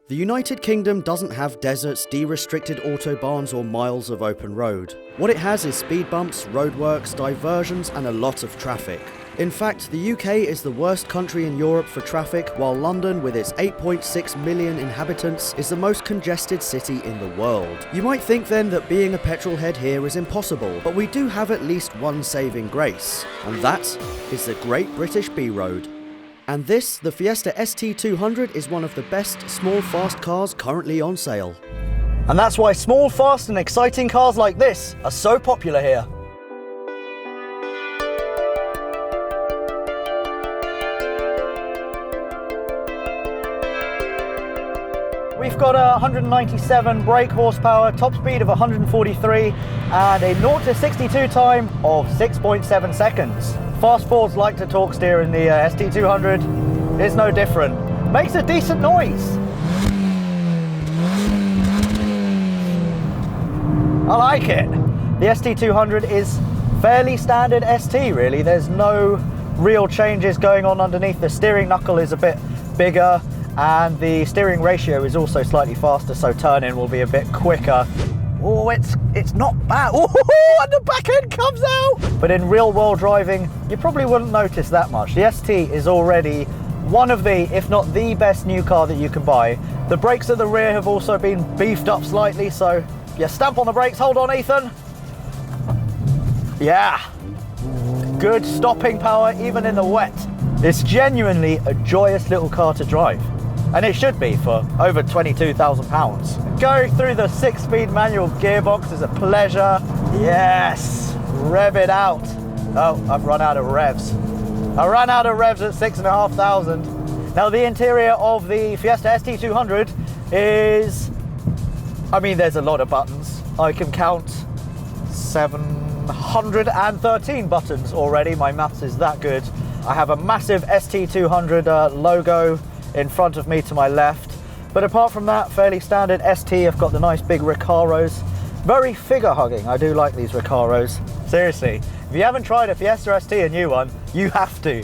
The United Kingdom doesn't have deserts, de-restricted autobahns or miles of open road. What it has is speed bumps, roadworks, diversions and a lot of traffic. In fact, the UK is the worst country in Europe for traffic, while London, with its 8.6 million inhabitants, is the most congested city in the world. You might think then that being a petrol head here is impossible, but we do have at least one saving grace, and that is the Great British B Road. And this, the Fiesta ST200, is one of the best small fast cars currently on sale. And that's why small, fast and exciting cars like this are so popular here. We've got a 197 brake horsepower, top speed of 143 and a 0 to 62 time of 6.7 seconds. Fast Fords like to talk steer in the ST200. It's no different. Makes a decent noise. I like it. The ST200 is fairly standard ST really. There's no real changes going on underneath. The steering knuckle is a bit bigger and the steering ratio is also slightly faster, so turn-in will be a bit quicker. Oh, it's not bad. Oh, and the back end comes out. But in real world driving, you probably wouldn't notice that much. The ST is already one of the, if not the best new car that you can buy. The brakes at the rear have also been beefed up slightly, so you stamp on the brakes. Hold on, Ethan. Yeah. Good stopping power, even in the wet. It's genuinely a joyous little car to drive. And it should be for over £22,000. Going through the 6-speed manual gearbox is a pleasure. Yes, rev it out. Oh, I've run out of revs. I ran out of revs at 6,500. Now the interior of the Fiesta ST200 is, I mean, there's a lot of buttons. I can count 713 buttons already. My maths is that good. I have a massive ST200 logo in front of me to my left, but apart from that, fairly standard ST. I've got the nice big Recaros, very figure hugging. I do like these Recaros. Seriously, if you haven't tried a Fiesta ST, a new one, you have to.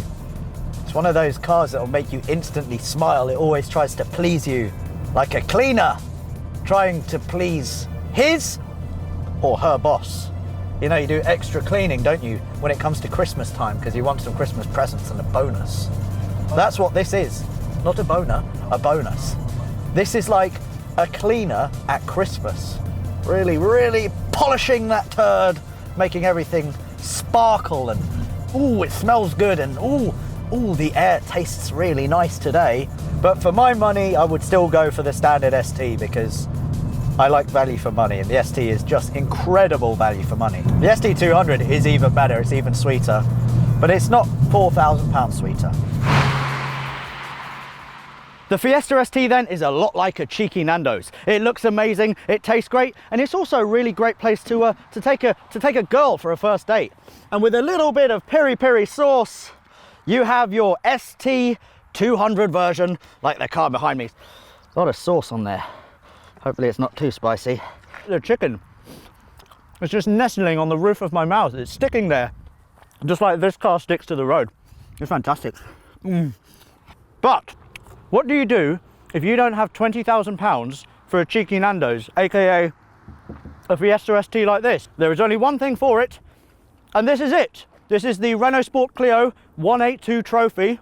It's one of those cars that will make you instantly smile. It always tries to please you, like a cleaner trying to please his or her boss. You know, you do extra cleaning, don't you, when it comes to Christmas time, because you want some Christmas presents and a bonus. That's what this is. Not a boner, a bonus. This is like a cleaner at Christmas. Really, really polishing that turd, making everything sparkle and, ooh, it smells good and ooh, the air tastes really nice today. But for my money, I would still go for the standard ST because I like value for money, and the ST is just incredible value for money. The ST200 is even better, it's even sweeter, but it's not £4,000 sweeter. The Fiesta ST then is a lot like a cheeky Nando's. It looks amazing, it tastes great, and it's also a really great place to take a girl for a first date. And with a little bit of peri-peri sauce, you have your ST200 version, like the car behind me. A lot of sauce on there. Hopefully it's not too spicy. The chicken is just nestling on the roof of my mouth. It's sticking there, just like this car sticks to the road. It's fantastic. But what do you do if you don't have £20,000 for a cheeky Nando's, aka a Fiesta ST like this? There is only one thing for it, and this is it. This is the Renault Sport Clio 182 Trophy.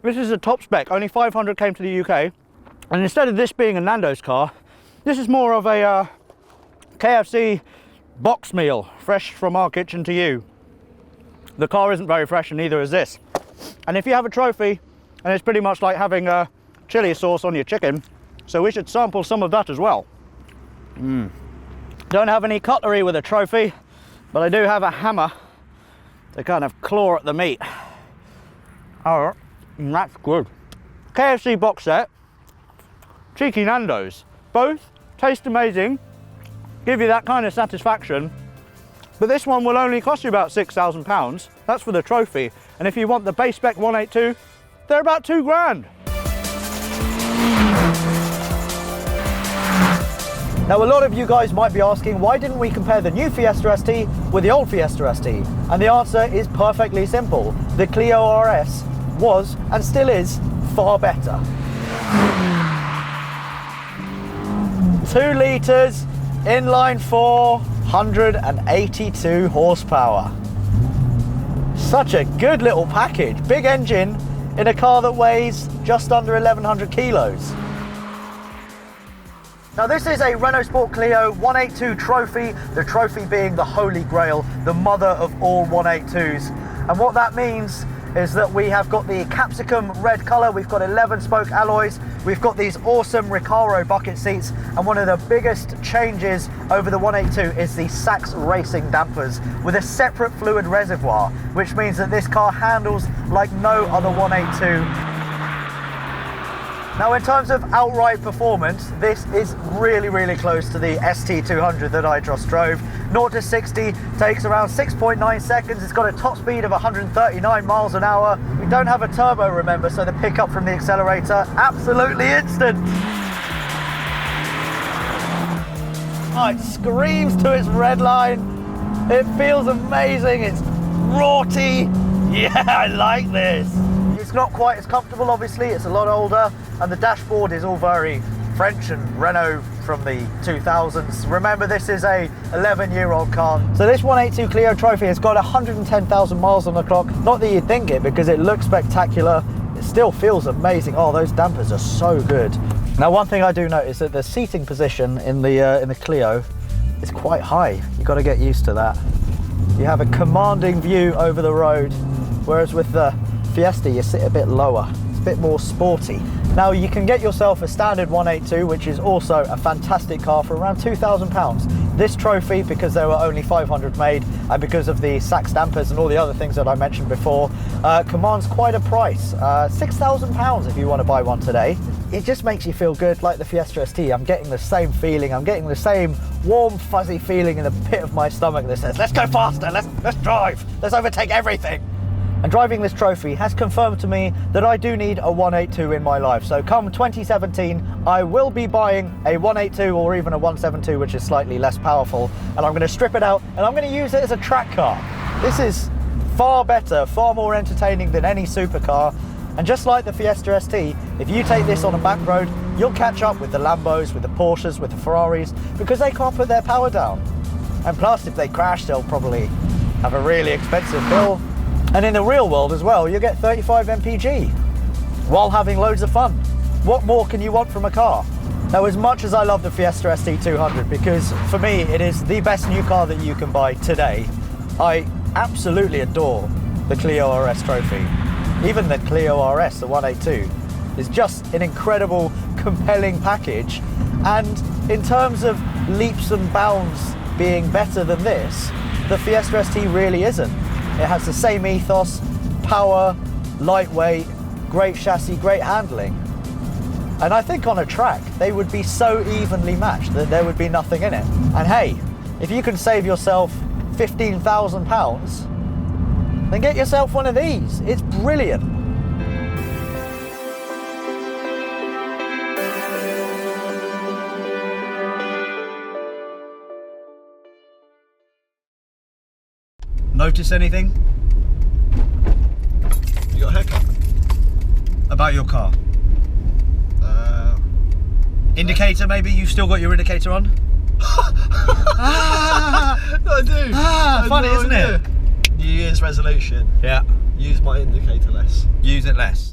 This is a top spec, only 500 came to the UK. And instead of this being a Nando's car, this is more of a KFC box meal, fresh from our kitchen to you. The car isn't very fresh and neither is this. And if you have a trophy, and it's pretty much like having a chili sauce on your chicken, so we should sample some of that as well. Don't have any cutlery with a trophy, but I do have a hammer to kind of claw at the meat. Oh, that's good. KFC box set, cheeky Nando's. Both taste amazing, give you that kind of satisfaction, but this one will only cost you about £6,000. That's for the trophy. And if you want the base spec 182, they're about £2,000. Now a lot of you guys might be asking, why didn't we compare the new Fiesta ST with the old Fiesta ST? And the answer is perfectly simple. The Clio RS was, and still is, far better. 2 litres, inline 4, 182 horsepower. Such a good little package. Big engine in a car that weighs just under 1,100 kilos. Now this is a Renault Sport Clio 182 trophy, the trophy being the holy grail, the mother of all 182s. And what that means is that we have got the capsicum red colour, we've got 11 spoke alloys, we've got these awesome Recaro bucket seats, and one of the biggest changes over the 182 is the Sachs Racing dampers with a separate fluid reservoir, which means that this car handles like no other 182. Now in terms of outright performance, this is really, really close to the ST200 that I just drove. 0 to 60 takes around 6.9 seconds. It's got a top speed of 139 miles an hour. We don't have a turbo, remember, so the pickup from the accelerator, absolutely instant. Oh, it screams to its red line. It feels amazing. It's rorty. Yeah, I like this. It's not quite as comfortable, obviously, it's a lot older, and the dashboard is all very French and Renault from the 2000s. Remember, this is a 11-year-old car. So this 182 Clio trophy has got 110,000 miles on the clock. Not that you'd think it, because it looks spectacular. It still feels amazing. Oh, those dampers are so good. Now, one thing I do notice that the seating position in the Clio is quite high. You've got to get used to that. You have a commanding view over the road, whereas with the Fiesta you sit a bit lower. It's a bit more sporty. Now you can get yourself a standard 182, which is also a fantastic car, for around £2,000. This trophy, because there were only 500 made, and because of the Sachs dampers and all the other things that I mentioned before, commands quite a price. £6,000 if you want to buy one today. It just makes you feel good, like the Fiesta ST. I'm getting the same feeling. I'm getting the same warm, fuzzy feeling in the pit of my stomach that says, let's go faster, let's drive, let's overtake everything. And driving this trophy has confirmed to me that I do need a 182 in my life. So come 2017, I will be buying a 182 or even a 172, which is slightly less powerful. And I'm going to strip it out and I'm going to use it as a track car. This is far better, far more entertaining than any supercar. And just like the Fiesta ST, if you take this on a back road, you'll catch up with the Lambos, with the Porsches, with the Ferraris, because they can't put their power down. And plus, if they crash, they'll probably have a really expensive bill. And in the real world as well, you get 35 mpg while having loads of fun. What more can you want from a car? Now, as much as I love the Fiesta ST200, because for me it is the best new car that you can buy today, I absolutely adore the Clio RS trophy. Even the Clio RS, the 182, is just an incredible, compelling package. And in terms of leaps and bounds being better than this, the Fiesta ST really isn't. It has the same ethos, power, lightweight, great chassis, great handling. And I think on a track, they would be so evenly matched that there would be nothing in it. And hey, if you can save yourself £15,000, then get yourself one of these. It's brilliant. Notice anything? You got a haircut? About your car? Indicator, maybe? You've still got your indicator on? I do. Funny, isn't it? New Year's resolution. Yeah. Use my indicator less. Use it less.